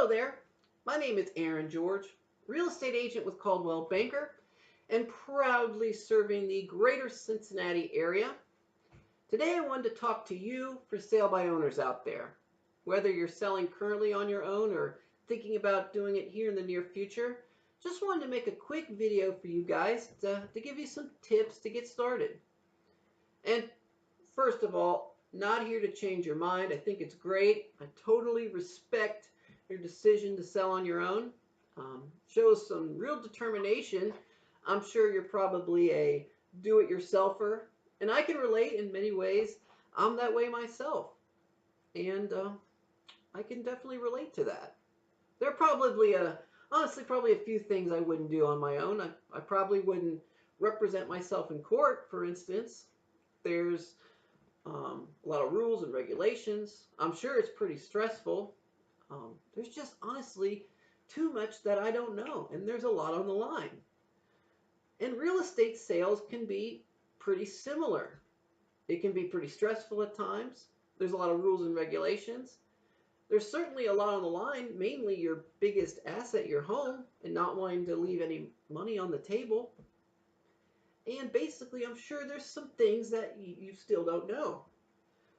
Hello there. My name is Aaron George, real estate agent with Coldwell Banker, and proudly serving the greater Cincinnati area. Today I wanted to talk to you for sale by owners out there. Whether you're selling currently on your own or thinking about doing it here in the near future, just wanted to make a quick video for you guys to give you some tips to get started. And first of all, not here to change your mind. I think it's great. I totally respect your decision to sell on your own. Shows some real determination. I'm sure you're probably a do-it-yourselfer, and I can relate in many ways. I'm that way myself, and I can definitely relate to that. There are honestly, probably a few things I wouldn't do on my own. I probably wouldn't represent myself in court, for instance. There's a lot of rules and regulations. I'm sure it's pretty stressful. There's just honestly too much that I don't know, and there's a lot on the line. And real estate sales can be pretty similar. It can be pretty stressful at times. There's a lot of rules and regulations. There's certainly a lot on the line, mainly your biggest asset, your home, and not wanting to leave any money on the table. And basically, I'm sure there's some things that you still don't know.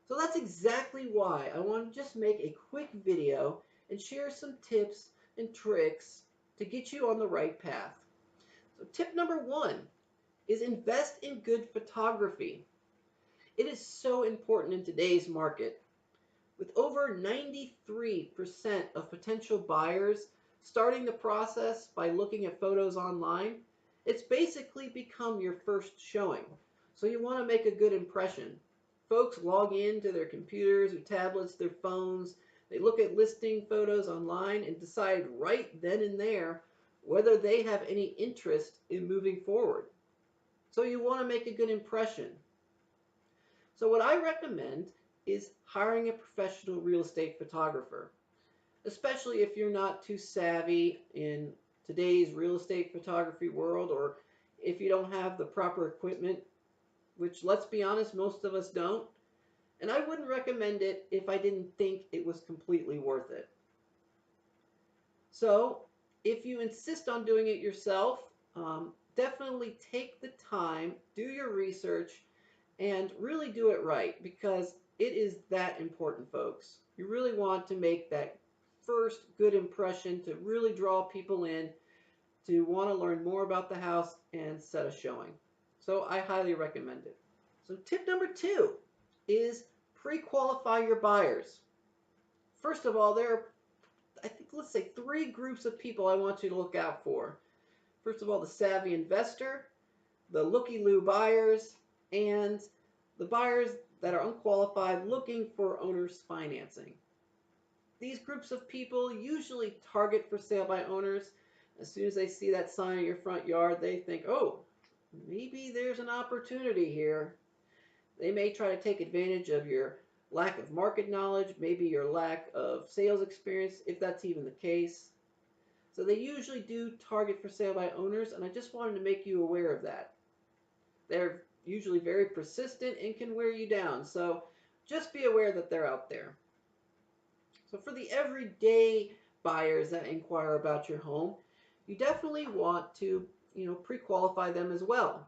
So that's exactly why I want to just make a quick video and share some tips and tricks to get you on the right path. So tip number one is invest in good photography. It is so important in today's market. With over 93% of potential buyers starting the process by looking at photos online, it's basically become your first showing. So you want to make a good impression. Folks log into their computers or tablets, their phones. They look at listing photos online and decide right then and there whether they have any interest in moving forward. So you want to make a good impression. So what I recommend is hiring a professional real estate photographer, especially if you're not too savvy in today's real estate photography world, or if you don't have the proper equipment, which, let's be honest, most of us don't. And I wouldn't recommend it if I didn't think it was completely worth it. So if you insist on doing it yourself, definitely take the time, do your research, and really do it right, because it is that important, folks. You really want to make that first good impression to really draw people in to want to learn more about the house and set a showing. So I highly recommend it. So tip number two is pre-qualify your buyers. First of all, there are, I think, let's say, three groups of people I want you to look out for. First of all, the savvy investor, the looky-loo buyers, and the buyers that are unqualified looking for owner's financing. These groups of people usually target for sale by owners. As soon as they see that sign in your front yard, they think, oh, maybe there's an opportunity here. They may try to take advantage of your lack of market knowledge, maybe your lack of sales experience, if that's even the case. So they usually do target for sale by owners, and I just wanted to make you aware of that. They're usually very persistent and can wear you down, so just be aware that they're out there. So for the everyday buyers that inquire about your home, you definitely want to, pre-qualify them as well.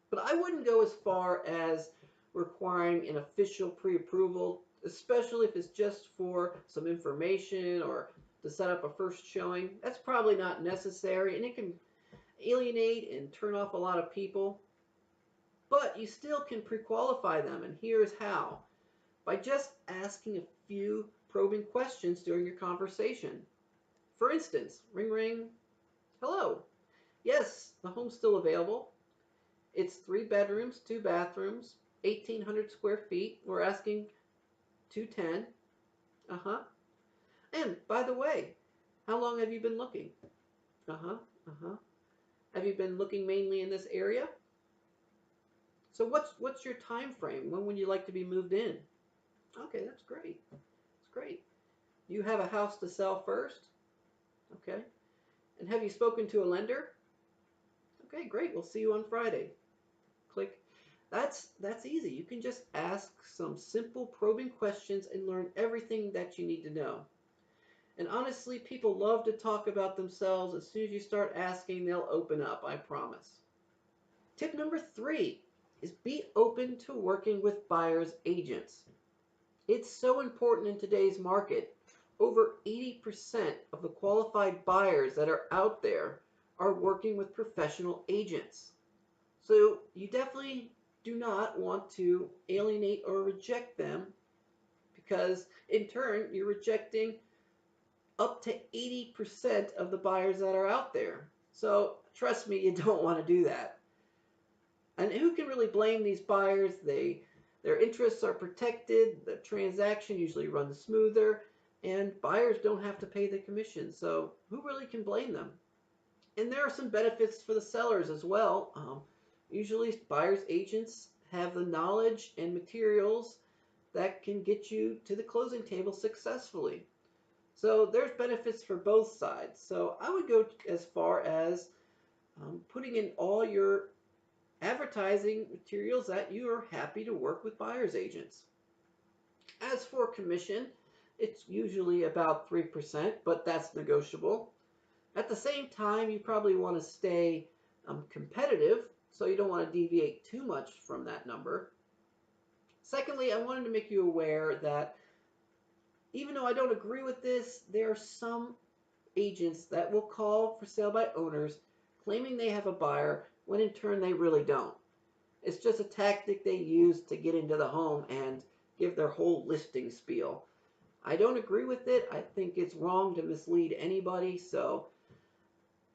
But I wouldn't go as far as requiring an official pre-approval, especially if it's just for some information or to set up a first showing. That's probably not necessary, and it can alienate and turn off a lot of people. But you still can pre-qualify them, and here's how. By just asking a few probing questions during your conversation. For instance, ring ring, hello. Yes, the home's still available. It's 3 bedrooms, 2 bathrooms, 1,800 square feet. We're asking 210. Uh-huh. And by the way, how long have you been looking? Uh-huh. Uh-huh. Have you been looking mainly in this area? So what's your time frame? When would you like to be moved in? Okay, that's great. That's great. You have a house to sell first? Okay. And have you spoken to a lender? Okay, great. We'll see you on Friday. Click. That's easy. You can just ask some simple probing questions and learn everything that you need to know. And honestly, people love to talk about themselves. As soon as you start asking, they'll open up, I promise. Tip number 3 is be open to working with buyer's agents. It's so important in today's market. Over 80% of the qualified buyers that are out there are working with professional agents. So you definitely do not want to alienate or reject them, because in turn you're rejecting up to 80% of the buyers that are out there. So trust me, you don't want to do that. And who can really blame these buyers? Their interests are protected, the transaction usually runs smoother, and buyers don't have to pay the commission. So who really can blame them? And there are some benefits for the sellers as well. Usually buyers agents have the knowledge and materials that can get you to the closing table successfully. So there's benefits for both sides. So I would go as far as putting in all your advertising materials that you are happy to work with buyer's agents. As for commission, it's usually about 3%, but that's negotiable. At the same time, you probably want to stay competitive, so you don't want to deviate too much from that number. Secondly, I wanted to make you aware that even though I don't agree with this, there are some agents that will call for sale by owners claiming they have a buyer when in turn they really don't. It's just a tactic they use to get into the home and give their whole listing spiel. I don't agree with it. I think it's wrong to mislead anybody. So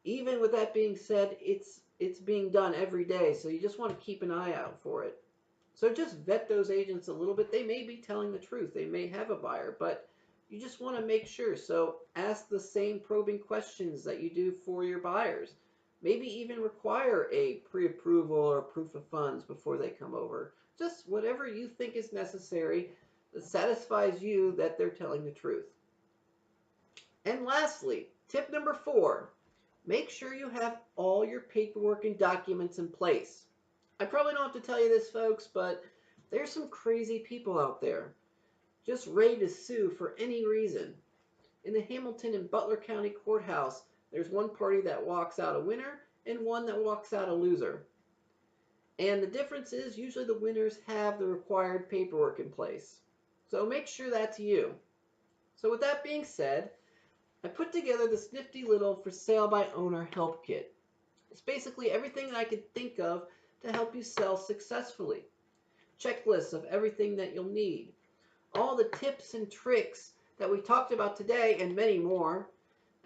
even with that being said, it's being done every day. So you just want to keep an eye out for it. So just vet those agents a little bit. They may be telling the truth. They may have a buyer, but you just want to make sure. So ask the same probing questions that you do for your buyers. Maybe even require a pre-approval or proof of funds before they come over. Just whatever you think is necessary that satisfies you that they're telling the truth. And lastly, tip number 4, make sure you have all your paperwork and documents in place. I probably don't have to tell you this, folks, but there's some crazy people out there just ready to sue for any reason. In the Hamilton and Butler County Courthouse, there's one party that walks out a winner and one that walks out a loser. And the difference is usually the winners have the required paperwork in place. So make sure that's you. So with that being said, I put together this nifty little for sale by owner help kit. It's basically everything that I could think of to help you sell successfully. Checklists of everything that you'll need. All the tips and tricks that we talked about today and many more,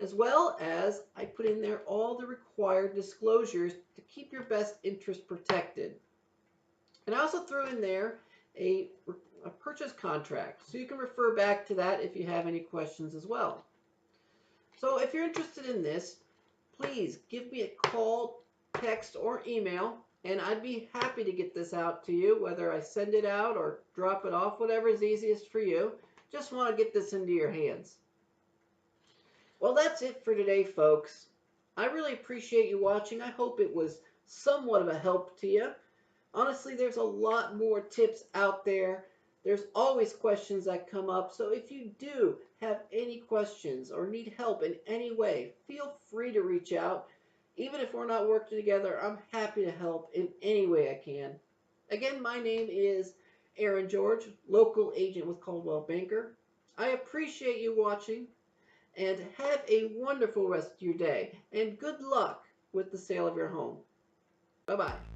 as well as I put in there all the required disclosures to keep your best interest protected. And I also threw in there a purchase contract, so you can refer back to that if you have any questions as well. So if you're interested in this, please give me a call, text, or email, and I'd be happy to get this out to you, whether I send it out or drop it off, whatever is easiest for you. Just want to get this into your hands. Well, that's it for today, folks. I really appreciate you watching. I hope it was somewhat of a help to you. Honestly, there's a lot more tips out there. There's always questions that come up. So if you do have any questions or need help in any way, feel free to reach out. Even if we're not working together, I'm happy to help in any way I can. Again, my name is Aaron George, local agent with Coldwell Banker. I appreciate you watching, and have a wonderful rest of your day, and good luck with the sale of your home. Bye-bye.